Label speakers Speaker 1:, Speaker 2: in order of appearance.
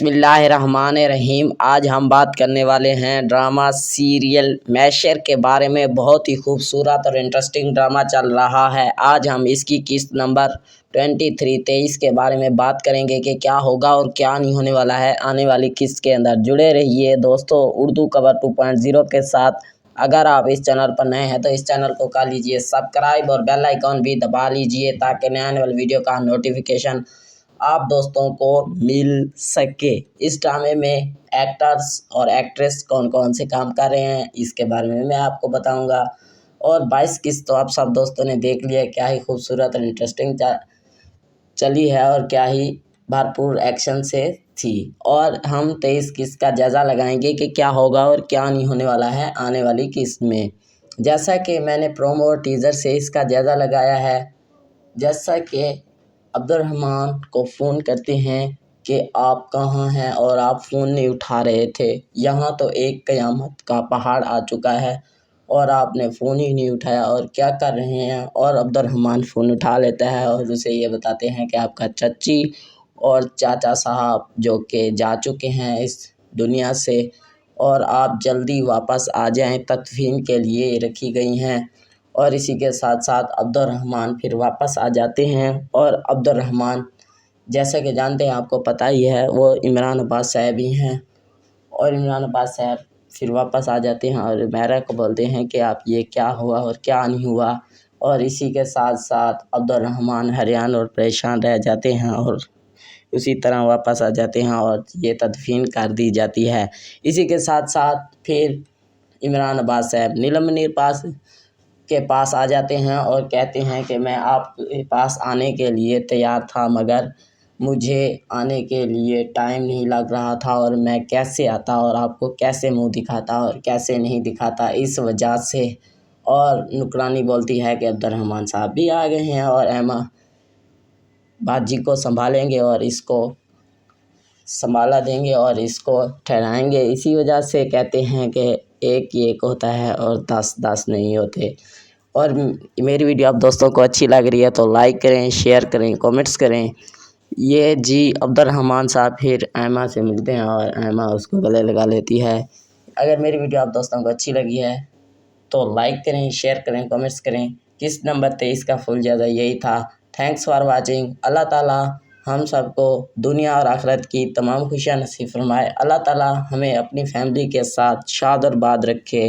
Speaker 1: बिस्मिल्लाहिर्रहमानिर्रहीम। आज हम बात करने वाले हैं ड्रामा सीरियल मैशर के बारे में। बहुत ही खूबसूरत और इंटरेस्टिंग ड्रामा चल रहा है। आज हम इसकी किस्त नंबर 23 के बारे में बात करेंगे कि क्या होगा और क्या नहीं होने वाला है आने वाली किस्त के अंदर। जुड़े रहिए दोस्तों उर्दू कवर 2.0 के साथ। अगर आप इस चैनल पर नए हैं तो इस चैनल को कर लीजिए सब्सक्राइब और बेल आइकॉन भी दबा लीजिए ताकि नए आने वाली वीडियो का नोटिफिकेशन आप दोस्तों को मिल सके। इस ड्रामे में एक्टर्स और एक्ट्रेस कौन कौन से काम कर रहे हैं इसके बारे में मैं आपको बताऊंगा। और 22 किस्त तो आप सब दोस्तों ने देख लिया, क्या ही खूबसूरत और इंटरेस्टिंग चली है और क्या ही भरपूर एक्शन से थी। और हम 23 किस्त का जायज़ा लगाएंगे कि क्या होगा और क्या नहीं होने वाला है आने वाली किस्त में। जैसा कि मैंने प्रोमो और टीज़र से इसका जायज़ा लगाया है, जैसा कि अब्दुर्रहमान को फ़ोन करते हैं कि आप कहाँ हैं और आप फ़ोन नहीं उठा रहे थे। यहाँ तो एक क़यामत का पहाड़ आ चुका है और आपने फ़ोन ही नहीं उठाया और क्या कर रहे हैं। और अब्दुर्रहमान फ़ोन उठा लेता है और उसे ये बताते हैं कि आपका चाची और चाचा साहब जो कि जा चुके हैं इस दुनिया से और आप जल्दी वापस आ जाएं, तदफीन के लिए रखी गई हैं। और इसी के साथ साथ अब्दुर्रहमान फिर वापस आ जाते हैं। और अब्दुर्रहमान जैसा कि जानते हैं, आपको पता ही है, वो इमरान अब्बास साहब ही हैं। और इमरान अब्बास साहब फिर वापस आ जाते हैं और उमैरा को बोलते हैं कि आप ये क्या हुआ और क्या नहीं हुआ। और इसी के साथ साथ अब्दुर्रहमान हैरान और परेशान रह जाते हैं और उसी तरह वापस आ जाते हैं और ये तदफीन कर दी जाती है। इसी के साथ साथ फिर इमरान अब्बास साहब नीलम मुनीर के पास आ जाते हैं और कहते हैं कि मैं आपके पास आने के लिए तैयार था, मगर मुझे आने के लिए टाइम नहीं लग रहा था और मैं कैसे आता और आपको कैसे मुंह दिखाता और कैसे नहीं दिखाता, इस वजह से। और नुकरानी बोलती है कि अब्दुर्रहमान साहब भी आ गए हैं और एमा बाजी को संभालेंगे और इसको संभाला देंगे और इसको ठहराएंगे। इसी वजह से कहते हैं कि एक ही एक होता है और 10 नहीं होते। और मेरी वीडियो आप दोस्तों को अच्छी लग रही है तो लाइक करें, शेयर करें, कमेंट्स करें। ये जी अब्दुर्रहमान साहब फिर एमा से मिलते हैं और एमा उसको गले लगा लेती है। अगर मेरी वीडियो आप दोस्तों को अच्छी लगी है तो लाइक करें, शेयर करें, कमेंट्स करें। किस्त नंबर 23 का फुल जायज़ा यही था। Thanks for watching. अल्लाह ताला हम सबको दुनिया और आखिरत की तमाम खुशियाँ नसीब फरमाए। अल्लाह ताला हमें अपनी फैमिली के साथ शाद और बाद रखे।